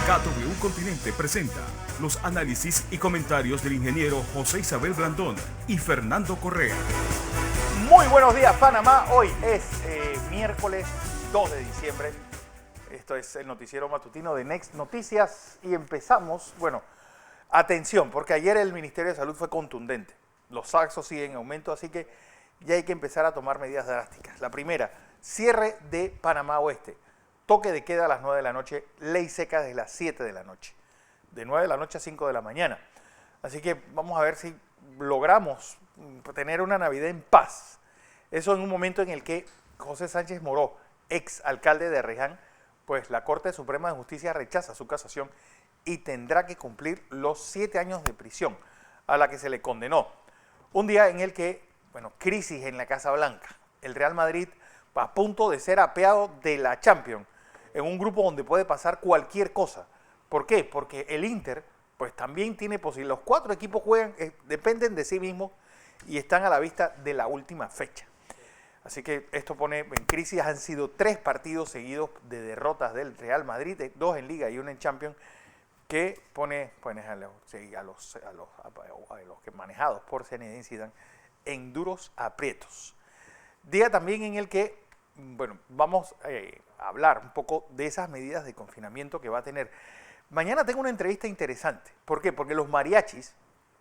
KW Continente presenta los análisis y comentarios del ingeniero José Isabel Blandón y Fernando Correa. Muy buenos días, Panamá. Hoy es miércoles 2 de diciembre. Esto es el noticiero matutino de Next Noticias y empezamos, atención, porque ayer el Ministerio de Salud fue contundente. Los casos siguen en aumento, así que ya hay que empezar a tomar medidas drásticas. La primera, cierre de Panamá Oeste. Toque de queda a las 9 de la noche, ley seca desde las 7 de la noche. De 9 de la noche a 5 de la mañana. Así que vamos a ver si logramos tener una Navidad en paz. Eso en un momento en el que José Sánchez Moró, ex alcalde de Arreján, pues la Corte Suprema de Justicia rechaza su casación y tendrá que cumplir los 7 años de prisión a la que se le condenó. Un día en el que, crisis en la Casa Blanca. El Real Madrid a punto de ser apeado de la Champions, en un grupo donde puede pasar cualquier cosa. ¿Por qué? Porque el Inter, pues también tiene posibilidad. Los 4 equipos juegan, dependen de sí mismos y están a la vista de la última fecha. Así que esto pone en crisis. Han sido 3 partidos seguidos de derrotas del Real Madrid, 2 en Liga y 1 en Champions, que pone a los que manejados por Zinedine Zidane en duros aprietos. Día también en el que, vamos a hablar un poco de esas medidas de confinamiento que va a tener. Mañana tengo una entrevista interesante. ¿Por qué? Porque los mariachis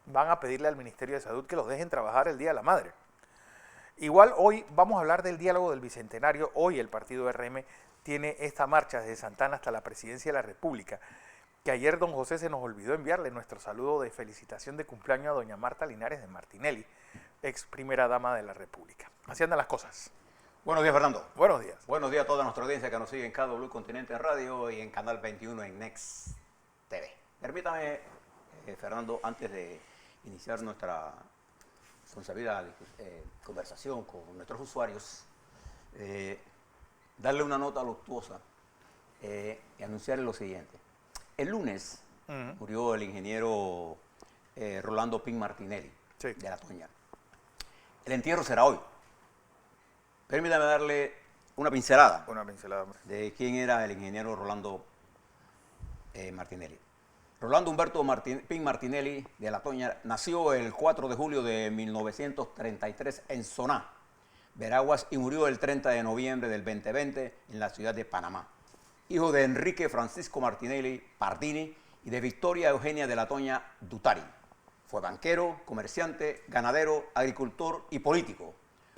van a pedirle al Ministerio de Salud que los dejen trabajar el Día de la Madre. Igual hoy vamos a hablar del diálogo del Bicentenario. Hoy el partido RM tiene esta marcha desde Santana hasta la Presidencia de la República, que ayer don José se nos olvidó enviarle nuestro saludo de felicitación de cumpleaños a doña Marta Linares de Martinelli, ex primera dama de la República. Así andan las cosas. Buenos días, Fernando. Buenos días. Buenos días a toda nuestra audiencia que nos sigue en KW Continente Radio y en Canal 21 en Next TV. Permítame, Fernando, antes de iniciar nuestra consabida conversación con nuestros usuarios, darle una nota luctuosa y anunciarle lo siguiente. El lunes murió el ingeniero Rolando Pin Martinelli, de La Toña. El entierro será hoy. Permítame darle una pincelada de quién era el ingeniero Rolando Martinelli. Rolando Humberto Pin Martinelli de La Toña nació el 4 de julio de 1933 en Soná, Veraguas, y murió el 30 de noviembre del 2020 en la ciudad de Panamá. Hijo de Enrique Francisco Martinelli Pardini y de Victoria Eugenia de La Toña Dutari. Fue banquero, comerciante, ganadero, agricultor y político.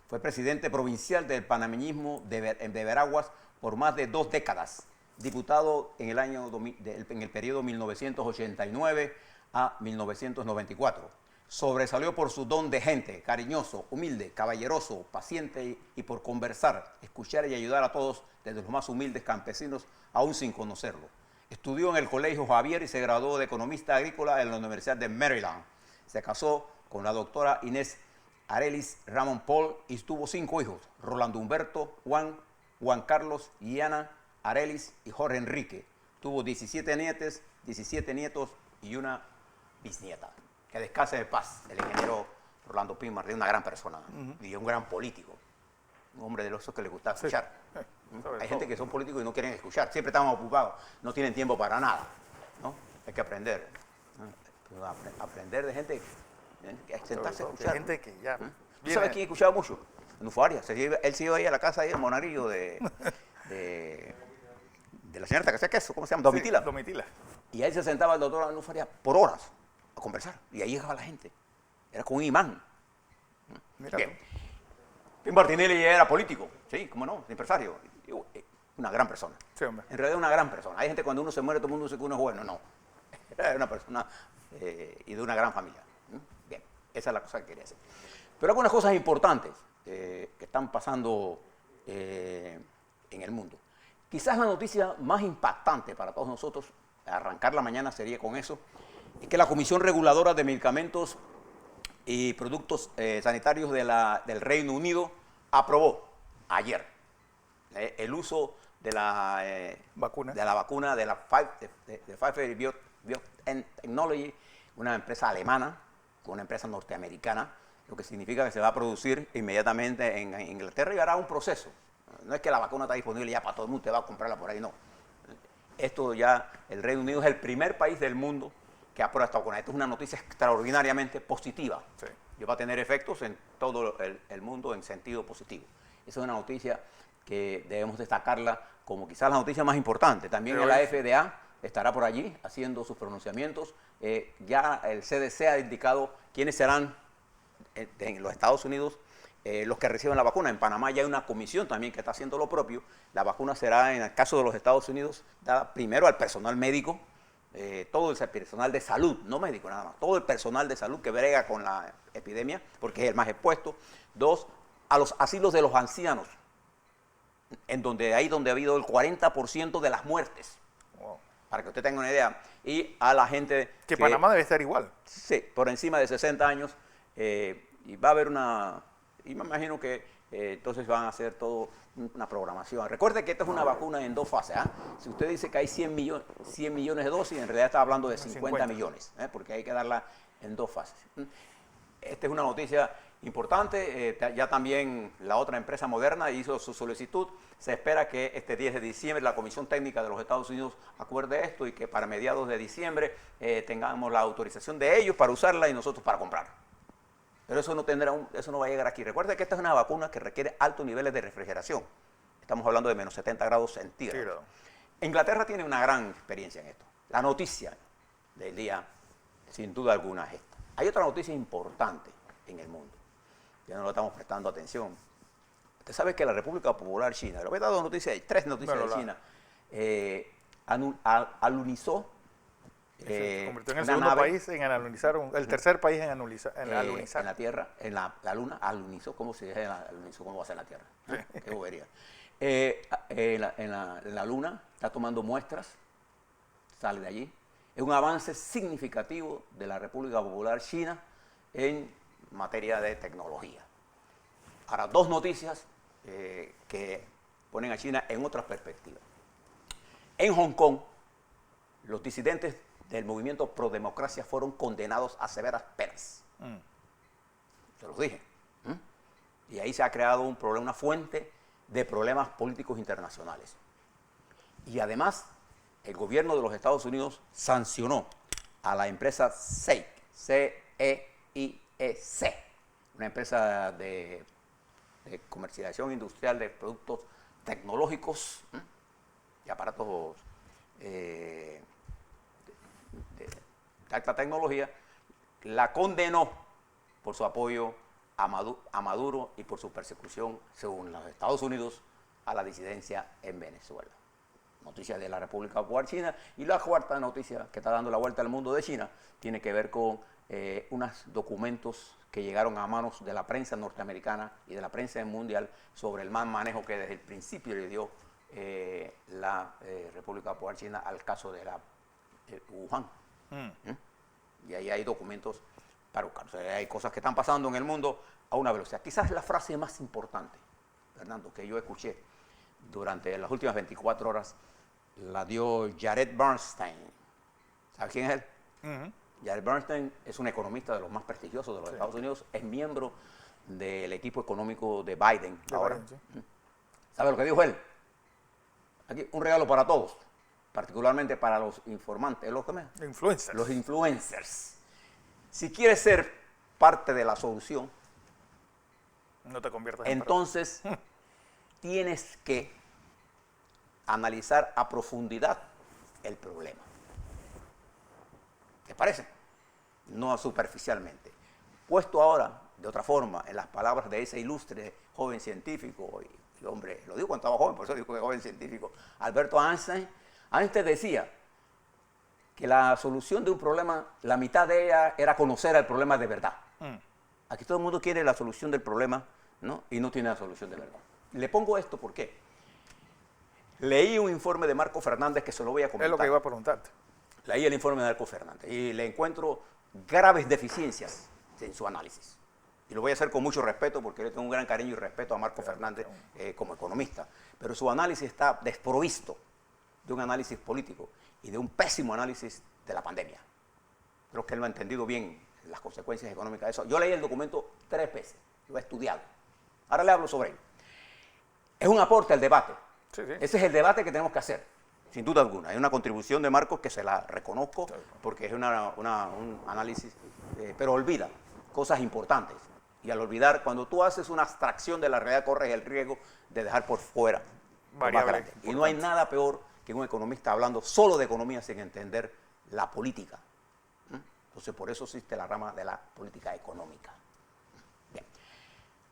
Fue presidente provincial del panameñismo de Veraguas por más de 2 décadas. Diputado en el periodo 1989 a 1994. Sobresalió por su don de gente, cariñoso, humilde, caballeroso, paciente y por conversar, escuchar y ayudar a todos, desde los más humildes campesinos, aún sin conocerlo. Estudió en el Colegio Javier y se graduó de economista agrícola en la Universidad de Maryland. Se casó con la doctora Inés Arelis Ramón Paul y tuvo 5 hijos: Rolando Humberto, Juan Carlos, Ana, Arelis y Jorge Enrique. Tuvo 17 nietos y una bisnieta. Que descanse de paz el ingeniero Rolando Pin Martinelli, una gran persona y un gran político. Un hombre de los que le gusta escuchar. Hay gente que son políticos y no quieren escuchar. Siempre están ocupados, no tienen tiempo para nada, ¿no? Hay que aprender. Aprender de gente, sentarse a escuchar. De gente que ya... ¿Tú sabes quién escuchaba mucho? Nufo Arias. Él se iba ahí a la casa ahí en Monarillo de la señora que hacía queso, ¿cómo se llama? Domitila. Domitila. Y ahí se sentaba el doctor Nufo Arias por horas a conversar. Y ahí llegaba la gente. Era con un imán. Bien. Pin Martinelli era político, sí, cómo no, empresario. Una gran persona. Sí, hombre. En realidad una gran persona. Hay gente cuando uno se muere, todo el mundo dice que uno es bueno. No. Era una persona y de una gran familia. Bien, esa es la cosa que quería decir. Pero algunas cosas importantes que están pasando en el mundo. Quizás la noticia más impactante para todos nosotros, arrancar la mañana sería con eso, es que la Comisión Reguladora de Medicamentos y Productos Sanitarios del Reino Unido aprobó ayer el uso de la vacuna de Pfizer Biotechnology, una empresa alemana con una empresa norteamericana, lo que significa que se va a producir inmediatamente en Inglaterra y hará un proceso. No es que la vacuna está disponible ya para todo el mundo, te va a comprarla por ahí, no. esto ya, el Reino Unido es el primer país del mundo que aprueba esta vacuna. Esto es una noticia extraordinariamente positiva. Sí. Y va a tener efectos en todo el mundo en sentido positivo. Esa es una noticia que debemos destacarla como quizás la noticia más importante. También la FDA estará por allí haciendo sus pronunciamientos. Ya el CDC ha indicado quiénes serán en los Estados Unidos los que reciben la vacuna. En Panamá ya hay una comisión también que está haciendo lo propio. La vacuna será, en el caso de los Estados Unidos, dada primero al personal médico, todo el personal de salud, no médico nada más, todo el personal de salud que brega con la epidemia, porque es el más expuesto. 2, a los asilos de los ancianos, donde ha habido el 40% de las muertes. Wow. Para que usted tenga una idea. Y a la gente que Panamá debe estar igual. Sí, por encima de 60 años. Y va a haber una... Y me imagino que entonces van a hacer toda una programación. Recuerde que esta es una vacuna en 2 fases. Si usted dice que hay 100 millones de dosis, en realidad está hablando de 50 millones, porque hay que darla en 2 fases. Esta es una noticia importante. Ya también la otra empresa Moderna hizo su solicitud. Se espera que este 10 de diciembre la Comisión Técnica de los Estados Unidos acuerde esto y que para mediados de diciembre tengamos la autorización de ellos para usarla y nosotros para comprar. Pero eso no va a llegar aquí. Recuerda que esta es una vacuna que requiere altos niveles de refrigeración. Estamos hablando de menos 70 grados centígrados. Sí, Inglaterra tiene una gran experiencia en esto. La noticia del día, sin duda alguna, es esta. Hay otra noticia importante en el mundo. Ya no lo estamos prestando atención. Usted sabe que la República Popular China, le voy a dar 3 noticias de China, alunizó. Se convirtió en el segundo país en alunizar, el tercer país en alunizar. En la Tierra, en la Luna, alunizó, ¿cómo se dice alunizó? ¿Cómo va a ser en la Tierra? Sí. Qué bobería. En la Luna está tomando muestras, sale de allí. Es un avance significativo de la República Popular China en materia de tecnología. Ahora, 2 noticias que ponen a China en otra perspectiva. En Hong Kong, los disidentes del movimiento pro democracia fueron condenados a severas penas. Se los dije. Y ahí se ha creado un problema, una fuente de problemas políticos internacionales. Y además, el gobierno de los Estados Unidos sancionó a la empresa CEIC, C-E-I-E-C, una empresa de comercialización industrial de productos tecnológicos y aparatos de alta tecnología, la condenó por su apoyo a Maduro y por su persecución, según los Estados Unidos, a la disidencia en Venezuela. Noticia de la República Popular China. Y la cuarta noticia que está dando la vuelta al mundo de China tiene que ver con unos documentos que llegaron a manos de la prensa norteamericana y de la prensa mundial sobre el mal manejo que desde el principio le dio la República Popular China al caso de Wuhan. Y ahí hay documentos para buscar. O sea, hay cosas que están pasando en el mundo a una velocidad. Quizás la frase más importante, Fernando, que yo escuché durante las últimas 24 horas, la dio Jared Bernstein. ¿Sabes quién es él? Jared Bernstein es un economista de los más prestigiosos de los Estados Unidos, es miembro del equipo económico de Biden ahora. ¿Sabe lo que dijo él? Aquí un regalo para todos, particularmente para los informantes, los influencers. Si quieres ser parte de la solución, no te conviertas en entonces tienes que analizar a profundidad el problema. ¿Te parece? No superficialmente. Puesto ahora, de otra forma, en las palabras de ese ilustre joven científico, y hombre, lo digo cuando estaba joven, por eso digo que joven científico, Alberto Einstein, Einstein decía que la solución de un problema, la mitad de ella era conocer el problema de verdad. Aquí todo el mundo quiere la solución del problema, ¿no? Y no tiene la solución de verdad. Le pongo esto, ¿por qué? Leí un informe de Marco Fernández que se lo voy a comentar. Es lo que iba a preguntarte. Leí el informe de Marco Fernández y le encuentro graves deficiencias en su análisis. Y lo voy a hacer con mucho respeto porque le tengo un gran cariño y respeto a Marco Fernández como economista. Pero su análisis está desprovisto de un análisis político y de un pésimo análisis de la pandemia. Creo que él no ha entendido bien las consecuencias económicas de eso. Yo leí el documento 3 veces, lo he estudiado. Ahora le hablo sobre él. Es un aporte al debate. Sí. Ese es el debate que tenemos que hacer. sin duda alguna. Hay una contribución de Marcos que se la reconozco porque es un análisis, pero olvida cosas importantes. Y al olvidar, cuando tú haces una abstracción de la realidad, corres el riesgo de dejar por fuera lo más grande. Y no hay nada peor que un economista hablando solo de economía sin entender la política. Entonces, por eso existe la rama de la política económica. Bien.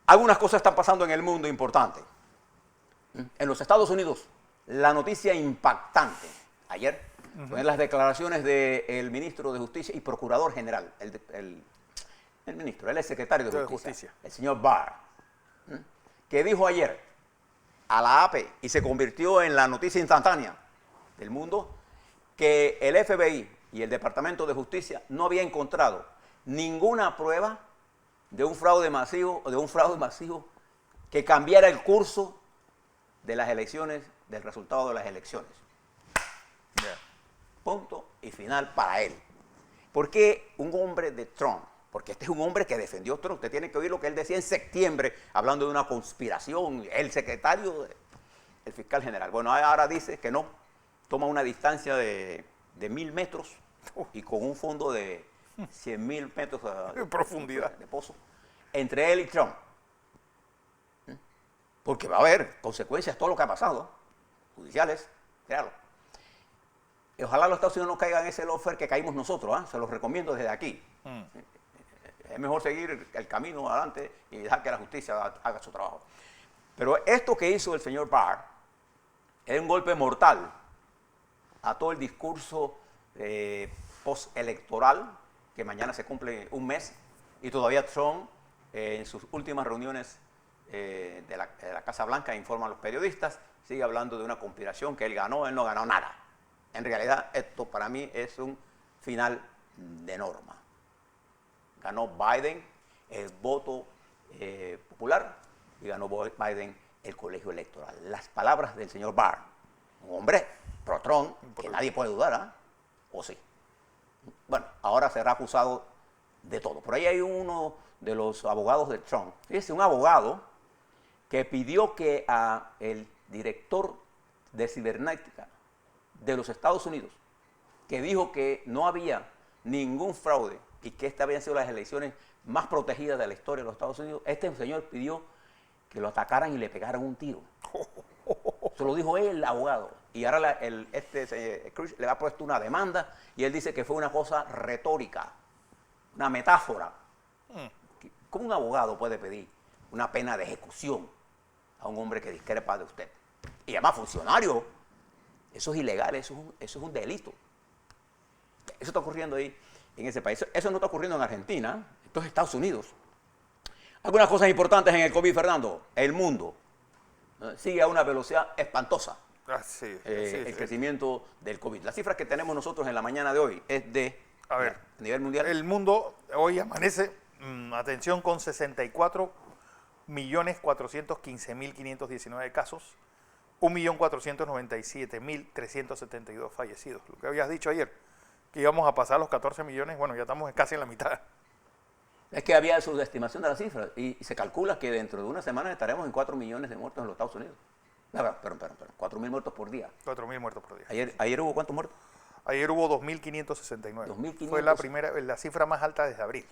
Algunas cosas están pasando en el mundo importantes. En los Estados Unidos, la noticia impactante ayer fue las declaraciones del ministro de Justicia y procurador general, el ministro, él es secretario de Justicia, el señor Barr, que dijo ayer a la AP y se convirtió en la noticia instantánea del mundo que el FBI y el Departamento de Justicia no había encontrado ninguna prueba de un fraude masivo que cambiara el curso de las elecciones, del resultado de las elecciones. Punto y final para él. ¿Por qué un hombre de Trump? Porque este es un hombre que defendió a Trump. Usted tiene que oír lo que él decía en septiembre, hablando de una conspiración. El secretario, el fiscal general. Bueno, ahora dice que no. Toma una distancia de 1000 metros y con un fondo de 100.000 metros de profundidad de pozo entre él y Trump. Porque va a haber consecuencias, todo lo que ha pasado, judiciales, créalo. Y ojalá los Estados Unidos no caigan en ese lawfare que caímos nosotros, se los recomiendo desde aquí. Es mejor seguir el camino adelante y dejar que la justicia haga su trabajo. Pero esto que hizo el señor Barr es un golpe mortal a todo el discurso postelectoral, que mañana se cumple un mes, y todavía Trump, en sus últimas reuniones de la Casa Blanca, informa a los periodistas, sigue hablando de una conspiración, que él no ganó nada. En realidad, esto para mí es un final de norma. Ganó Biden el voto popular y ganó Biden el colegio electoral. Las palabras del señor Barr, un hombre pro-Trump, que nadie puede dudar, ¿o sí? Bueno, ahora será acusado de todo. Por ahí hay uno de los abogados de Trump, fíjese, un abogado que pidió que el director de cibernética de los Estados Unidos, que dijo que no había ningún fraude y que estas habían sido las elecciones más protegidas de la historia de los Estados Unidos, este señor pidió que lo atacaran y le pegaran un tiro. Se lo dijo él, el abogado. Y ahora Cruz le ha puesto una demanda y él dice que fue una cosa retórica, una metáfora. ¿Cómo un abogado puede pedir una pena de ejecución a un hombre que discrepa de usted? Y además funcionario, eso es ilegal, eso es un delito. Eso está ocurriendo ahí en ese país. Eso no está ocurriendo en Argentina, esto es Estados Unidos. Algunas cosas importantes en el COVID, Fernando. El mundo sigue a una velocidad espantosa. El crecimiento del COVID. Las cifras que tenemos nosotros en la mañana de hoy es de, a nivel mundial. El mundo hoy amanece, atención, con 64.415.519 casos, 1.497.372 fallecidos. Lo que habías dicho ayer, que íbamos a pasar los 14 millones, bueno, ya estamos casi en la mitad. Es que había subestimación de las cifras y se calcula que dentro de una semana estaremos en 4 millones de muertos en los Estados Unidos. Perdón, 4.000 muertos por día. 4.000 muertos por día. ¿Ayer hubo cuántos muertos? Ayer hubo 2.569. 2.500. Fue la cifra más alta desde abril.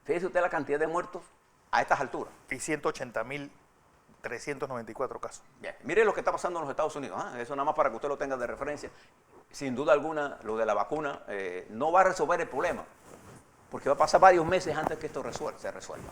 Fíjese usted la cantidad de muertos a estas alturas. Y 180.394 casos. Bien, mire lo que está pasando en los Estados Unidos. Eso nada más para que usted lo tenga de referencia. Sin duda alguna, lo de la vacuna no va a resolver el problema, porque va a pasar varios meses antes que esto se resuelva.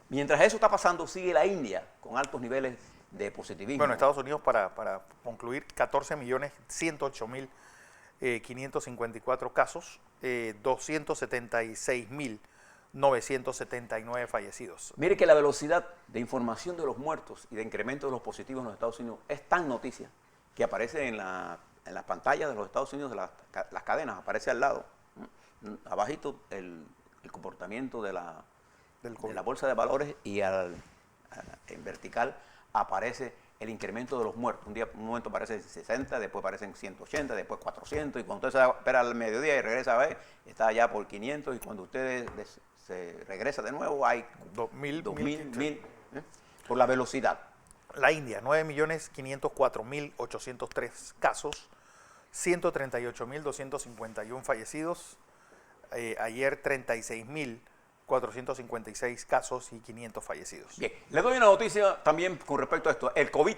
Mientras eso está pasando, sigue la India con altos niveles de positivismo. Bueno, Estados Unidos, para concluir, 14.101.554 casos, 276.979 fallecidos. Mire que la velocidad de información de los muertos y de incremento de los positivos en los Estados Unidos es tan noticia que aparece en las pantallas de los Estados Unidos, de las cadenas, aparece al lado. Abajito el comportamiento de la bolsa de valores y en vertical aparece el incremento de los muertos. Un momento aparece 60, después aparecen 180, después 400, y cuando usted se espera al mediodía y regresa a ver, está ya por 500, y cuando usted se regresa de nuevo hay 2.000, 1.000, por la velocidad. La India, 9.504.803 casos, 138.251 fallecidos. Ayer 36.456 casos y 500 fallecidos. Bien, les doy una noticia también con respecto a esto. El COVID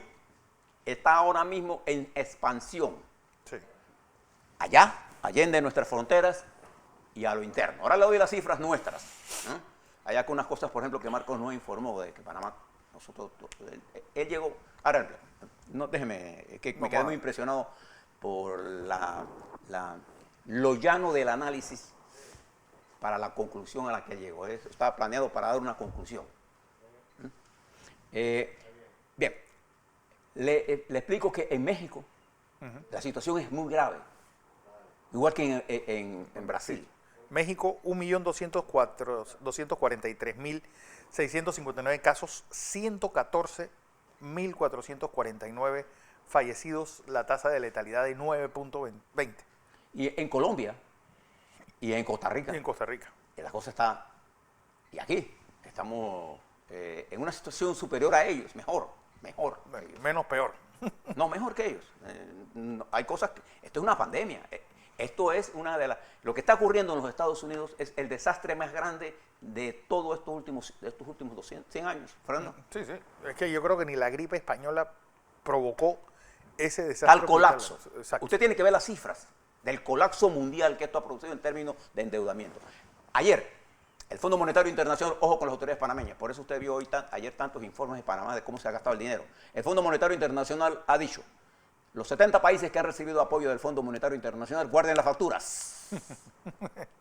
está ahora mismo en expansión. Sí. Allá, allende nuestras fronteras y a lo interno. Ahora le doy las cifras nuestras. Allá con unas cosas, por ejemplo, que Marcos no informó de que Panamá, nosotros, él llegó, ahora, no, déjeme, que me quedé muy impresionado por lo llano del análisis para la conclusión a la que llegó. Estaba planeado para dar una conclusión. Bien, le explico que en México la situación es muy grave, igual que en Brasil. México, 1.243.659 casos, 114.449 fallecidos, la tasa de letalidad de 9.20. Y en Colombia y en Costa Rica. Y en Costa Rica. La cosa está, y aquí estamos en una situación superior a ellos, mejor. Menos peor. No, mejor que ellos. Hay cosas, esto es una pandemia. Esto es una de las, lo que está ocurriendo en los Estados Unidos es el desastre más grande de todos estos últimos 100 años, Fernando. Sí, sí. Es que yo creo que ni la gripe española provocó ese desastre. Al colapso. Exacto. Usted tiene que ver las cifras del colapso mundial que esto ha producido en términos de endeudamiento. Ayer, el Fondo Monetario Internacional, ojo con las autoridades panameñas, por eso usted vio ayer tantos informes de Panamá de cómo se ha gastado el dinero. El Fondo Monetario Internacional ha dicho, los 70 países que han recibido apoyo del Fondo Monetario Internacional, guarden las facturas.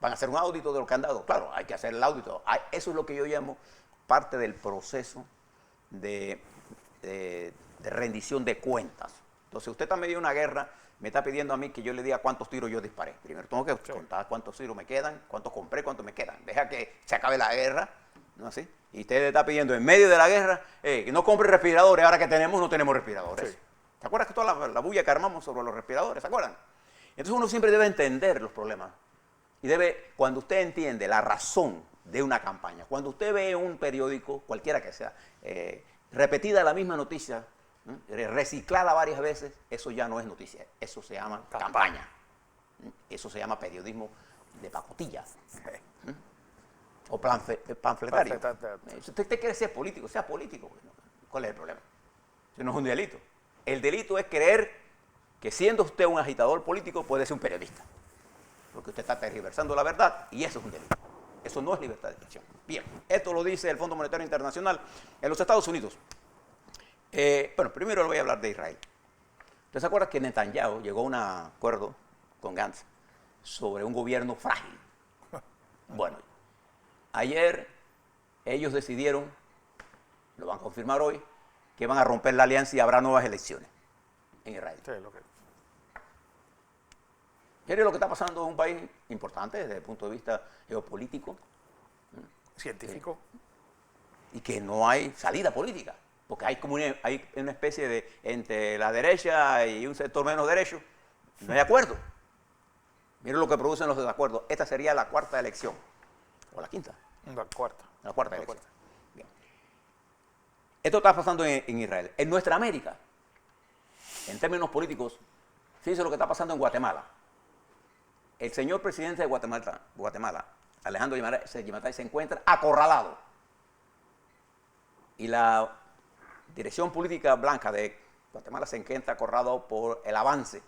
Van a hacer un audito de lo que han dado. Claro, hay que hacer el audito. Eso es lo que yo llamo parte del proceso de rendición de cuentas. Entonces, usted está en medio de una guerra, me está pidiendo a mí que yo le diga cuántos tiros yo disparé. Primero tengo que contar cuántos tiros me quedan, cuántos compré, cuántos me quedan. Deja que se acabe la guerra, ¿no así? Y usted le está pidiendo en medio de la guerra que no compre respiradores. Ahora que no tenemos respiradores. Sí. ¿Se acuerdan que toda la bulla que armamos sobre los respiradores? ¿Se acuerdan? Entonces uno siempre debe entender los problemas. Y cuando usted entiende la razón de una campaña, cuando usted ve un periódico, cualquiera que sea, repetida la misma noticia, reciclada varias veces, eso ya no es noticia, eso se llama campaña. Eso se llama periodismo de pacotilla. O panfletario. Si usted quiere ser político, sea político. ¿Cuál es el problema? Eso no es un delito. El delito es creer que siendo usted un agitador político puede ser un periodista. Porque usted está tergiversando la verdad y eso es un delito. Eso no es libertad de expresión. Bien, esto lo dice el Fondo Monetario Internacional en los Estados Unidos. Bueno, primero le voy a hablar de Israel. ¿Usted se acuerda que Netanyahu llegó a un acuerdo con Gantz sobre un gobierno frágil? Bueno, ayer ellos decidieron, lo van a confirmar hoy, que van a romper la alianza y habrá nuevas elecciones en Israel. Sí, Mire lo que está pasando en un país importante desde el punto de vista geopolítico. Científico. Y que no hay salida política, porque hay como una especie de, entre la derecha y un sector menos derecho, no hay acuerdo. Mire lo que producen los desacuerdos. Esta sería la cuarta elección, o la quinta. La cuarta. La cuarta elección. Bien. Esto está pasando en Israel. En nuestra América, en términos políticos, fíjense lo que está pasando en Guatemala. El señor presidente de Guatemala, Alejandro Gimatay, se encuentra acorralado. Y la dirección política blanca de Guatemala se encuentra acorralado por el avance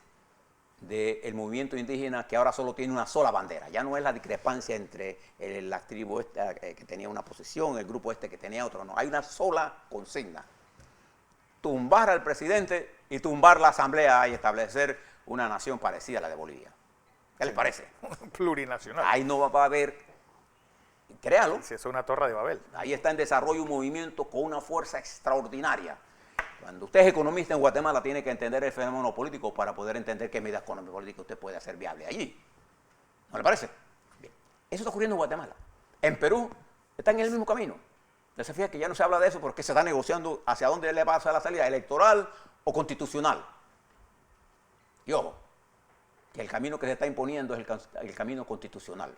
del movimiento indígena, que ahora solo tiene una sola bandera. Ya no es la discrepancia entre la tribu esta que tenía una posición, el grupo este que tenía otro, no. Hay una sola consigna: tumbar al presidente y tumbar la asamblea y establecer una nación parecida a la de Bolivia. ¿Qué les parece? Plurinacional. Ahí no va a haber, créalo. Si es una torre de Babel. Ahí está en desarrollo un movimiento con una fuerza extraordinaria. Cuando usted es economista en Guatemala, tiene que entender el fenómeno político para poder entender qué medidas económicas y políticas usted puede hacer viable allí. ¿No le parece? Bien. Eso está ocurriendo en Guatemala. En Perú está en el mismo camino. Usted se fija que ya no se habla de eso porque se está negociando hacia dónde le pasa la salida, electoral o constitucional. Y ojo, que el camino que se está imponiendo es el camino constitucional.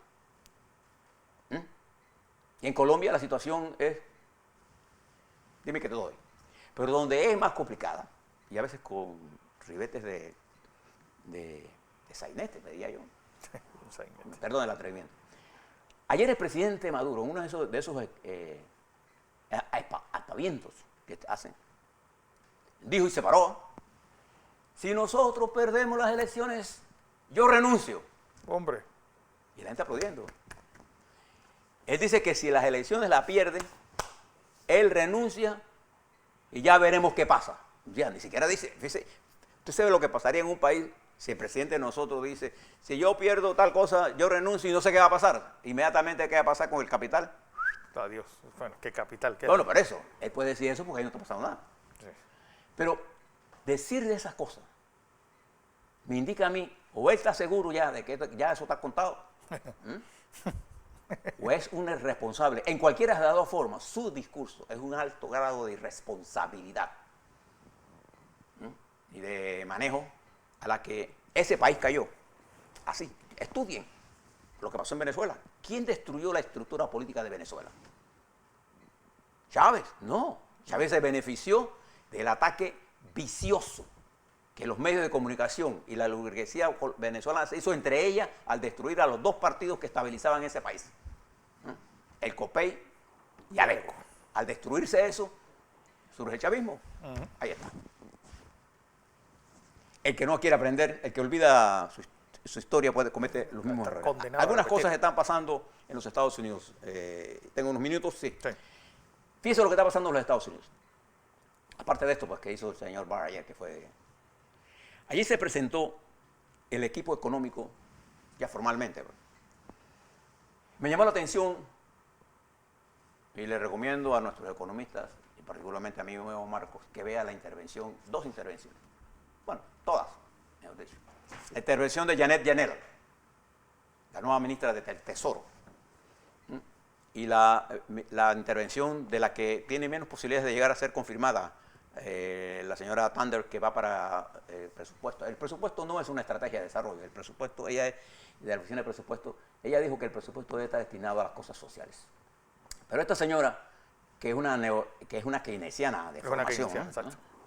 Y en Colombia la situación es, dime que te doy. Pero donde es más complicada, y a veces con ribetes de sainete, me diría yo. Perdón el atrevimiento. Ayer el presidente Maduro, uno de esos aspavientos que hacen, dijo y se paró: si nosotros perdemos las elecciones, yo renuncio. Hombre. Y la gente aplaudiendo. Él dice que si las elecciones las pierde, él renuncia y ya veremos qué pasa. Ya, ni siquiera dice, usted sabe lo que pasaría en un país si el presidente de nosotros dice: si yo pierdo tal cosa, yo renuncio y no sé qué va a pasar. Inmediatamente, ¿qué va a pasar con el capital? Adiós. Bueno, ¿qué capital? Bueno, pero eso, él puede decir eso porque ahí no está pasando nada. Sí. Pero decir de esas cosas me indica a mí, o él está seguro ya de que ya eso está contado, o es un irresponsable. En cualquiera de las dos formas, su discurso es un alto grado de irresponsabilidad y de manejo a la que ese país cayó. Así, estudien lo que pasó en Venezuela. ¿Quién destruyó la estructura política de Venezuela? Chávez, no. Chávez se benefició del ataque vicioso que los medios de comunicación y la burguesía venezolana se hizo entre ellas al destruir a los dos partidos que estabilizaban ese país, el COPEI y ALECO. Al destruirse eso, surge el chavismo. Ahí está. El que no quiere aprender, el que olvida su historia puede cometer los mismos errores. Algunas cosas están pasando en los Estados Unidos. Tengo unos minutos, sí. Fíjense lo que está pasando en los Estados Unidos. Aparte de esto, pues, que hizo el señor Barr ayer, que fue... Allí se presentó el equipo económico, ya formalmente. Me llamó la atención, y le recomiendo a nuestros economistas, y particularmente a mí mismo, Marcos, que vea la intervención, dos intervenciones. Bueno, todas, mejor dicho. La intervención de Janet Yellen, la nueva ministra del Tesoro, y la intervención de la que tiene menos posibilidades de llegar a ser confirmada, la señora Thunder, que va para el presupuesto. El presupuesto no es una estrategia de desarrollo. El presupuesto, ella es de la oficina de presupuesto, ella dijo que el presupuesto debe estar destinado a las cosas sociales. Pero esta señora, que es una keynesiana de formación,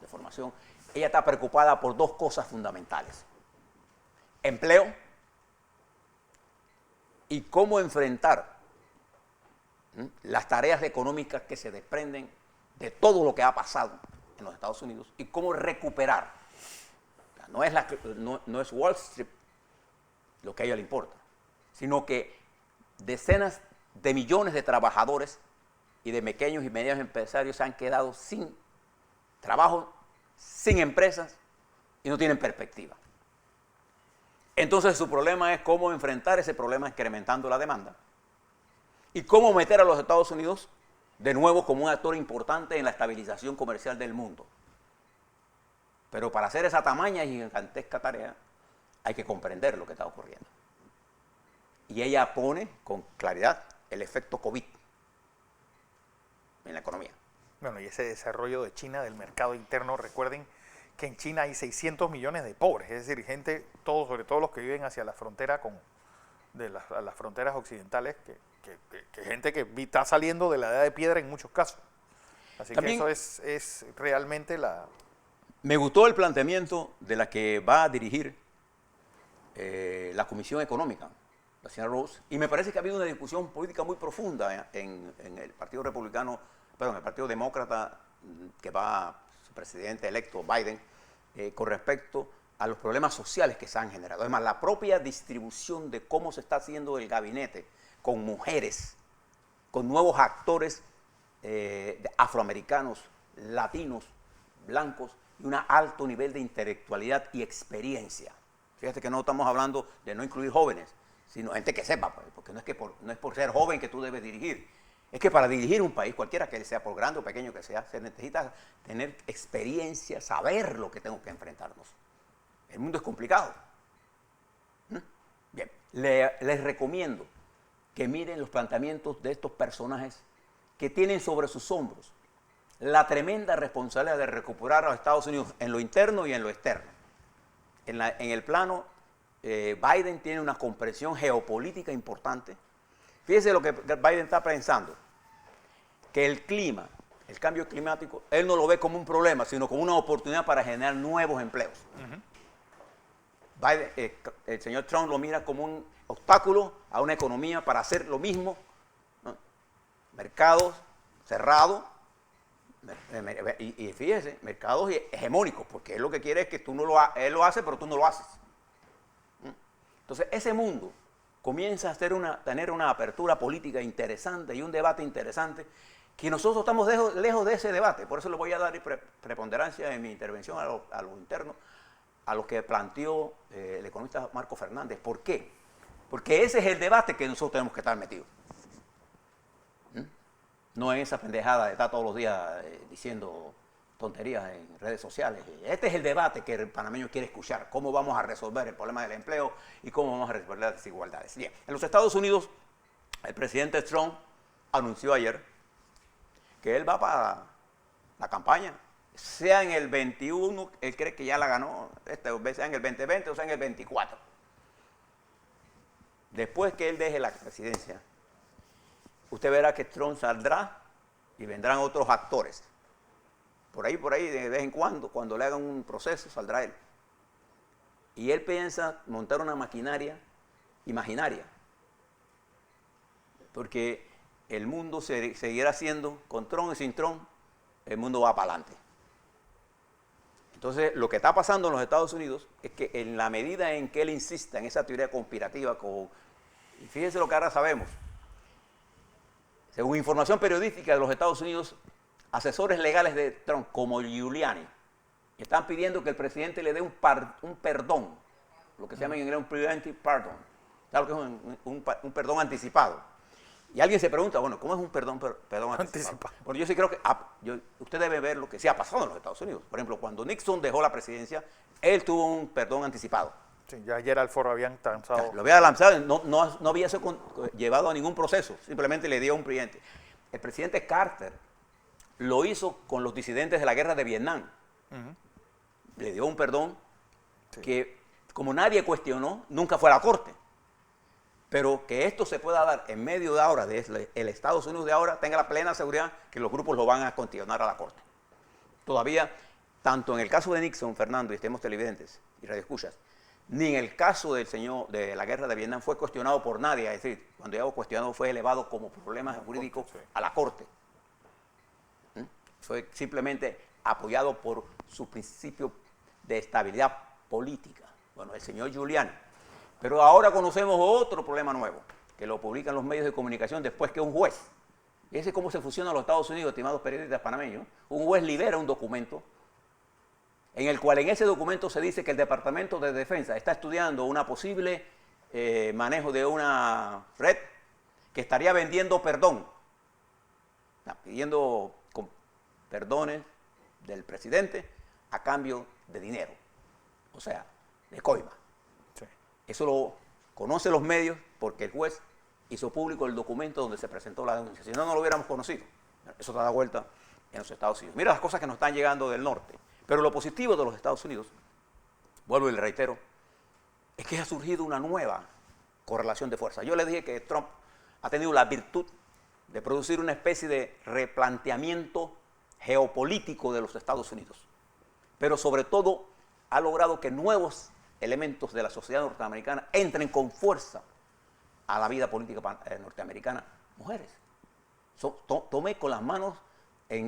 de formación, ella está preocupada por dos cosas fundamentales: empleo y cómo enfrentar las tareas económicas que se desprenden de todo lo que ha pasado en los Estados Unidos y cómo recuperar. No es Wall Street lo que a ella le importa, sino que decenas de millones de trabajadores y de pequeños y medianos empresarios se han quedado sin trabajo, sin empresas y no tienen perspectiva. Entonces su problema es cómo enfrentar ese problema incrementando la demanda y cómo meter a los Estados Unidos de nuevo como un actor importante en la estabilización comercial del mundo. Pero para hacer esa tamaña y gigantesca tarea hay que comprender lo que está ocurriendo. Y ella pone con claridad el efecto COVID en la economía. Bueno, y ese desarrollo de China del mercado interno, recuerden que en China hay 600 millones de pobres, es decir, gente, todos, sobre todo los que viven hacia la frontera a las fronteras occidentales, que gente que está saliendo de la edad de piedra en muchos casos. Así también, que eso es realmente la... Me gustó el planteamiento de la que va a dirigir la Comisión Económica, la señora Rose, y me parece que ha habido una discusión política muy profunda en el Partido Republicano, perdón, el Partido Demócrata, que va su presidente electo, Biden, con respecto a los problemas sociales que se han generado. Además, la propia distribución de cómo se está haciendo el gabinete con mujeres, con nuevos actores afroamericanos, latinos, blancos, y un alto nivel de intelectualidad y experiencia. Fíjate que no estamos hablando de no incluir jóvenes, sino gente que sepa, pues, porque no es por ser joven que tú debes dirigir. Es que para dirigir un país, cualquiera que sea, por grande o pequeño que sea, se necesita tener experiencia, saber lo que tengo que enfrentarnos. El mundo es complicado. Bien, les recomiendo que miren los planteamientos de estos personajes que tienen sobre sus hombros la tremenda responsabilidad de recuperar a los Estados Unidos en lo interno y en lo externo. En el plano, Biden tiene una comprensión geopolítica importante. Fíjese lo que Biden está pensando, que el clima, el cambio climático, él no lo ve como un problema, sino como una oportunidad para generar nuevos empleos. El señor Trump lo mira como un obstáculo a una economía para hacer lo mismo, ¿no? Mercados cerrados, y fíjese, mercados hegemónicos, porque él lo que quiere es que él lo hace, pero tú no lo haces. Entonces, ese mundo comienza a tener una apertura política interesante y un debate interesante, que nosotros estamos lejos de ese debate. Por eso le voy a dar preponderancia en mi intervención a lo interno, a lo que planteó el economista Marco Fernández. ¿Por qué? Porque ese es el debate que nosotros tenemos que estar metidos. No en esa pendejada de estar todos los días diciendo tonterías en redes sociales. Este es el debate que el panameño quiere escuchar. ¿Cómo vamos a resolver el problema del empleo y cómo vamos a resolver las desigualdades? Bien, en los Estados Unidos, el presidente Trump anunció ayer que él va para la campaña, sea en el 21, él cree que ya la ganó, sea en el 2020 o sea en el 24. Después que él deje la presidencia, usted verá que Trump saldrá y vendrán otros actores. Por ahí, de vez en cuando le hagan un proceso, saldrá él. Y él piensa montar una maquinaria imaginaria. Porque el mundo seguirá siendo, con Trump y sin Trump, el mundo va para adelante. Entonces, lo que está pasando en los Estados Unidos es que en la medida en que él insista en esa teoría conspirativa, y fíjense lo que ahora sabemos, según información periodística de los Estados Unidos, asesores legales de Trump, como Giuliani, están pidiendo que el presidente le dé un perdón, lo que se llama en inglés un preventive pardon, ¿sabes lo que es un perdón anticipado? Y alguien se pregunta, bueno, ¿cómo es un perdón anticipado? Bueno, yo sí creo que usted debe ver lo que sí ha pasado en los Estados Unidos. Por ejemplo, cuando Nixon dejó la presidencia, él tuvo un perdón anticipado. Sí, ya ayer al foro habían lanzado. Lo había lanzado, no había sido llevado a ningún proceso, simplemente le dio un presidente. El presidente Carter lo hizo con los disidentes de la guerra de Vietnam. Le dio un perdón que, como nadie cuestionó, nunca fue a la corte. Pero que esto se pueda dar en medio de ahora, el Estados Unidos de ahora, tenga la plena seguridad que los grupos lo van a continuar a la corte. Todavía, tanto en el caso de Nixon, Fernando, y estemos televidentes y radioescuchas, ni en el caso del señor de la guerra de Vietnam fue cuestionado por nadie. Es decir, cuando digo cuestionado fue elevado como problema jurídico a la corte. Fue simplemente apoyado por su principio de estabilidad política. Bueno, el señor Giuliani. Pero ahora conocemos otro problema nuevo, que lo publican los medios de comunicación después que un juez, y ese es cómo se funciona en los Estados Unidos, estimados periodistas panameños, un juez libera un documento en el cual en ese documento se dice que el Departamento de Defensa está estudiando una posible manejo de una red que estaría vendiendo perdón, pidiendo perdones del presidente a cambio de dinero, o sea, de coima. Sí. Eso lo conocen los medios porque el juez hizo público el documento donde se presentó la denuncia. Si no, no lo hubiéramos conocido. Eso está da vuelta en los Estados Unidos. Mira las cosas que nos están llegando del norte. Pero lo positivo de los Estados Unidos, vuelvo y le reitero, es que ha surgido una nueva correlación de fuerza. Yo le dije que Trump ha tenido la virtud de producir una especie de replanteamiento geopolítico de los Estados Unidos. Pero sobre todo ha logrado que nuevos elementos de la sociedad norteamericana entren con fuerza a la vida política norteamericana. Mujeres. Tomé con las manos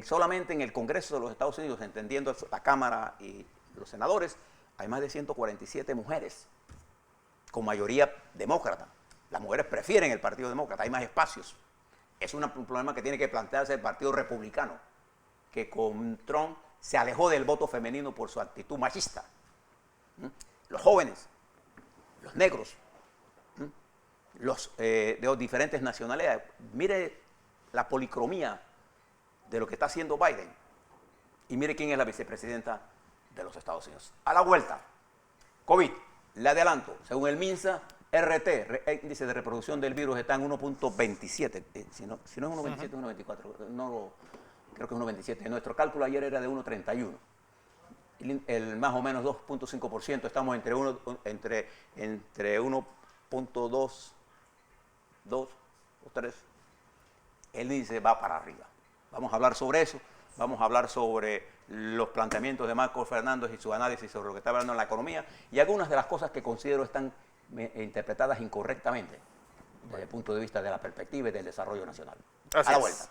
solamente en el Congreso de los Estados Unidos, entendiendo la Cámara y los senadores, hay más de 147 mujeres, con mayoría demócrata. Las mujeres prefieren el Partido Demócrata, hay más espacios. Es un problema que tiene que plantearse el Partido Republicano, que con Trump se alejó del voto femenino por su actitud machista. Los jóvenes, los negros, los de diferentes nacionalidades. Mire la policromía de lo que está haciendo Biden. Y mire quién es la vicepresidenta de los Estados Unidos. A la vuelta, COVID, le adelanto, según el MINSA, índice de reproducción del virus, está en 1.27. Si no es 1.27, es 1.24. No, creo que es 1.27. Nuestro cálculo ayer era de 1.31. El más o menos 2.5%. Estamos entre 1.2, 2 o 3. El índice va para arriba. Vamos a hablar sobre eso, vamos a hablar sobre los planteamientos de Marco Fernández y su análisis sobre lo que está hablando en la economía y algunas de las cosas que considero están interpretadas incorrectamente desde el punto de vista de la perspectiva y del desarrollo nacional. Así a la es. vuelta.